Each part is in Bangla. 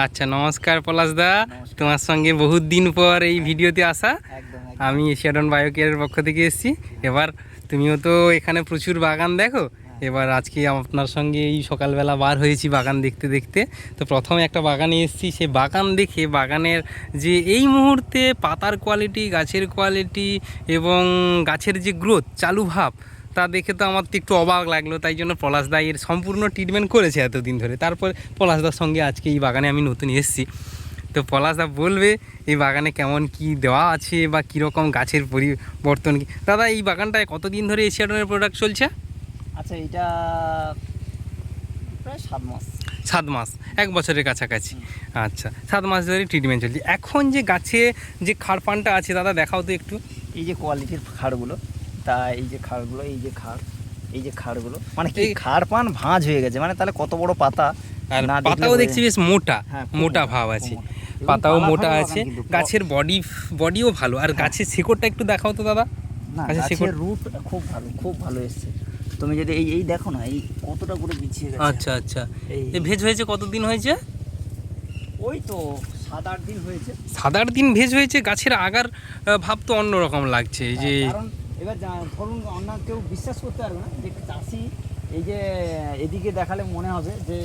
আচ্ছা, নমস্কার পলাশদা। নমস্কার। তোমার সঙ্গে বহুত দিন পর এই ভিডিওতে আসা। একদম একদম। আমি এশিয়াডন বায়োকেয়ারের পক্ষ থেকে এসেছি। এবার তুমিও তো এখানে প্রচুর বাগান দেখো। এবার আজকে আপনার সঙ্গে এই সকালবেলা বার হয়েছি বাগান দেখতে দেখতে। তো প্রথমে একটা বাগানে এসেছি, সে বাগান দেখে বাগানের যে এই মুহূর্তে পাতার কোয়ালিটি, গাছের কোয়ালিটি এবং গাছের যে গ্রোথ, চালু ভাব, তা দেখে তো আমার তো একটু অবাক লাগলো। তাই জন্য পলাশদা এর সম্পূর্ণ ট্রিটমেন্ট করেছে এতদিন ধরে। তারপর পলাশদার সঙ্গে আজকে এই বাগানে আমি নতুন এসেছি। তো পলাশদা বলবে এই বাগানে কেমন কি দেওয়া আছে বা কীরকম গাছের পরিবর্তন কি। দাদা, এই বাগানটায় কতদিন ধরে এশিয়াডনের প্রোডাক্ট চলছে? আচ্ছা, এটা প্রায় 7 মাস। 7 মাস, 1 বছরের কাছাকাছি। আচ্ছা, 7 মাস ধরে ট্রিটমেন্ট চলছে। এখন যে গাছে যে খাড়পানটা আছে দাদা, দেখাও তো একটু। এই যে কোয়ালিটির খাড়গুলো, তা এই যে খাড়গুলো, এই যে খাড়, এই যে খাড়গুলো, মানে কি খাড় পান ভাঁজ হয়ে গেছে, মানে তাহলে কত বড় পাতা। আর পাতাও দেখছি বেশ মোটা, হ্যাঁ, মোটা ভাব আছে, পাতাও মোটা আছে, গাছের বডিও ভালো। আর গাছের শিকড়টা একটু দেখাও তো দাদা। না, গাছের রুট খুব ভালো, খুব ভালো এসছে। তুমি যদি এই দেখো না, এই কতটা করে বিছিয়ে গেছে। আচ্ছা আচ্ছা, এই ভেজ হয়েছে কতদিন হয়েছে? ওই তো 7-8 দিন হয়েছে। 7-8 দিন ভেজ হয়েছে। গাছের আগার ভাব তো অন্যরকম লাগছে। এই যে কারণ এবার ধরুন অন্য কেউ বিশ্বাস করতে পারবে না যে চাষি, এই যে এদিকে দেখালে মনে হবে যে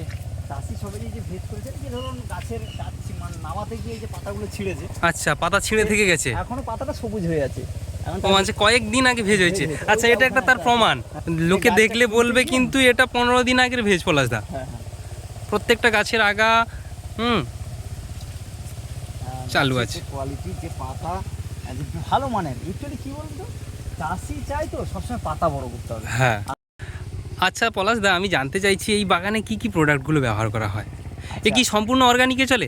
চাষি সবাই যে ভেজ করেছে, যে ধরুন গাছের মানে নামাতে গিয়ে এই যে পাতাগুলো ছিঁড়েছে। আচ্ছা, পাতা ছিঁড়ে থেকে গেছে, এখনো পাতাটা সবুজ হয়ে আছে। ও আচ্ছা, কয়েকদিন আগে ভেজ হয়েছে। আচ্ছা, এটা একটা তার প্রমাণ। লোকে দেখলে বলবে কিন্তু এটা 15 দিন আগের ভেজ পলাশদা। হ্যাঁ হ্যাঁ, প্রত্যেকটা গাছের আগা চালু আছে। কোয়ালিটির যে পাতা ভালো মানের। অ্যাকচুয়ালি কি বলতো, চাষি চাই তো সবসময় পাতা বড় করতে হবে। হ্যাঁ। আচ্ছা পলাশদা, আমি জানতে চাইছি এই বাগানে কি কি প্রোডাক্টগুলো ব্যবহার করা হয়? এ কি সম্পূর্ণ অর্গানিকে চলে?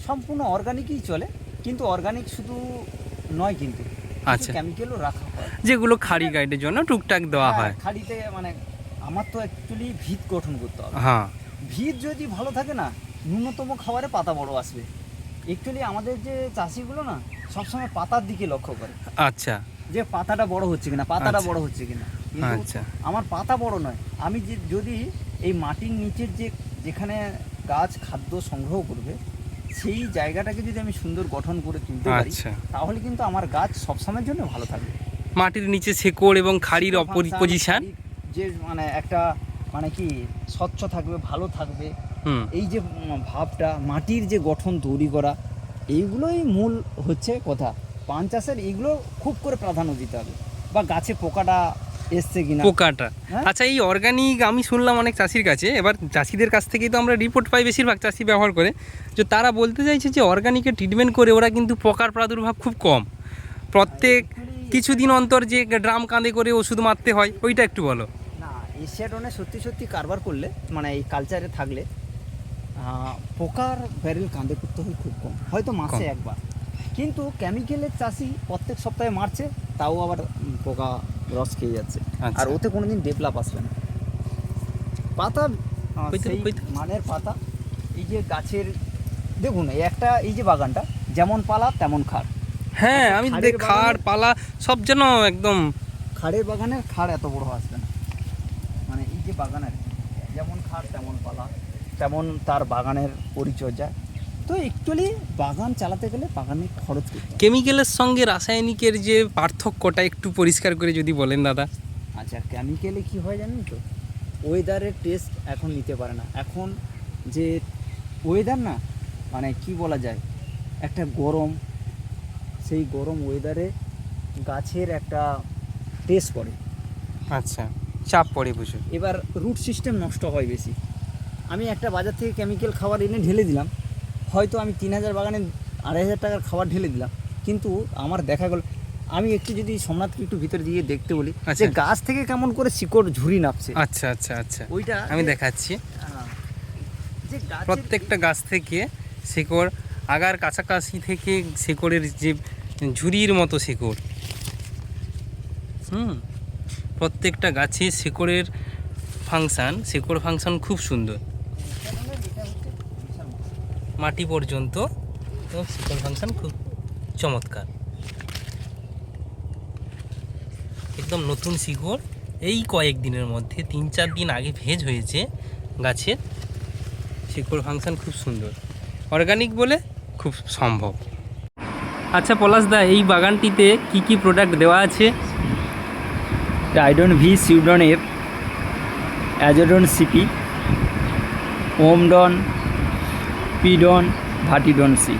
সম্পূর্ণ অর্গানিকই চলে, কিন্তু অর্গানিক শুধু নয়, কিন্তু আচ্ছা, কেমিক্যালও রাখা হয়, যেগুলো খাড়ি গাইডের জন্য টুকটাক দেওয়া হয়। খাড়িতে মানে আমার তো অ্যাকচুয়ালি ভিত গঠন করতে হবে। হ্যাঁ, ভিত যদি ভালো থাকে না, ন্যূনতম খাবারে পাতা বড় আসবে। অ্যাকচুয়ালি আমাদের যে চাষিগুলো না, সবসময় পাতার দিকে লক্ষ্য করে। আচ্ছা, যে পাতাটা বড় হচ্ছে কিনা, পাতাটা আচ্ছা, বড় হচ্ছে কিনা। আচ্ছা, আমার পাতা বড় নয়, আমি যদি এই মাটির নিচের যেখানে গাছ খাদ্য সংগ্রহ করবে, সেই জায়গাটাকে যদি আমি সুন্দর গঠন করে তুলতে পারি, আচ্ছা, তাহলে কিন্তু আমার গাছ সবসময়ের জন্য ভালো থাকবে। মাটির নিচে শেকড় এবং খাড়ির পজিশন, যে মানে একটা মানে কি স্বচ্ছ থাকবে, ভালো থাকবে। এই যে ভাবটা, মাটির যে গঠন তৈরি করা, এইগুলোই মূল হচ্ছে কথা। পান চাষের এইগুলো খুব করে প্রাধান্য দিতে হবে। বা গাছে পোকাটা এসছে কিনা, পোকাটা। আচ্ছা, এই অর্গানিক আমি শুনলাম অনেক চাষির কাছে, এবার চাষিদের কাছ থেকেই তো আমরা রিপোর্ট পাই বেশিরভাগ চাষি ব্যবহার করে, যে তারা বলতে চাইছে যে অর্গানিকে ট্রিটমেন্ট করে ওরা কিন্তু পোকার প্রাদুর্ভাব খুব কম। প্রত্যেক কিছুদিন অন্তর যে ড্রাম কাঁধে করে ওষুধ মারতে হয়, ওইটা একটু বলো না। এশিয়াডনে সত্যি সত্যি কারবার করলে, মানে এই কালচারে থাকলে, পোকার ব্যারেল কাঁধে করতে হয় খুব কম, হয়তো মাসে একবার। কিন্তু কেমিক্যালের চাষি প্রত্যেক সপ্তাহে মারছে, তাও আবার পোকা রস খেয়ে যাচ্ছে। আর ওতে কোনোদিন ডেভেলপ আসবে না। পাতা সেই মানের পাতা। এই যে গাছের দেখুন, এই যে বাগানটা যেমন পালা তেমন খাড়। হ্যাঁ, আমি খাড় পালা সব যেন একদম। খাড়ের বাগানের খাড় এত বড় আসবে না, মানে এই যে বাগানের যেমন খাড় তেমন পালা, তেমন তার বাগানের পরিচর্যা। তো অ্যাকচুয়ালি বাগান চালাতে গেলে বাগানে খরচ করতে হবে। কেমিক্যালের সঙ্গে রাসায়নিকের যে পার্থক্যটা একটু পরিষ্কার করে যদি বলেন দাদা। আচ্ছা, কেমিক্যালে কি হয় জানেন তো, ওয়েদারের টেস্ট এখন নিতে পারে না। এখন যে ওয়েদার না, মানে কি বলা যায়, একটা গরম, সেই গরম ওয়েদারে গাছের একটা টেস্ট পড়ে। আচ্ছা, চাপ পড়ে বুঝুন। এবার রুট সিস্টেম নষ্ট হয় বেশি। আমি একটা বাজার থেকে কেমিক্যাল খাবার এনে ঢেলে দিলাম, হয়তো আমি 3000 বাগানে 2500 টাকার খাবার ঢেলে দিলাম, কিন্তু আমার দেখা গেল, আমি একটু যদি সোমনাথকে একটু ভিতরে দিয়ে দেখতে বলি, যে গাছ থেকে কেমন করে শিকড় ঝুরি নাপছে। আচ্ছা আচ্ছা আচ্ছা, ওইটা আমি দেখাচ্ছি। যে প্রত্যেকটা গাছ থেকে শিকড়, আগার কাছাকাছি থেকে শিকড়ের যে ঝুরির মতো শিকড়, প্রত্যেকটা গাছে শিকড়ের শিকড় ফাংশন খুব সুন্দর, মাটি পর্যন্ত শিকড় ফাংশন খুব চমৎকার, একদম নতুন শিকড়। এই কয়েকদিনের মধ্যে 3-4 দিন আগে ভেজ হয়েছে গাছের, শিকড় ফাংশন খুব সুন্দর। অর্গানিক বলে খুব সম্ভব। আচ্ছা পলাশদা, এই বাগানটিতে কি কি প্রোডাক্ট দেওয়া আছে? রাইডন ভি সিউডনের অ্যাজোডন সিপি, ওমডন, পিডন, ভাটিডন সি।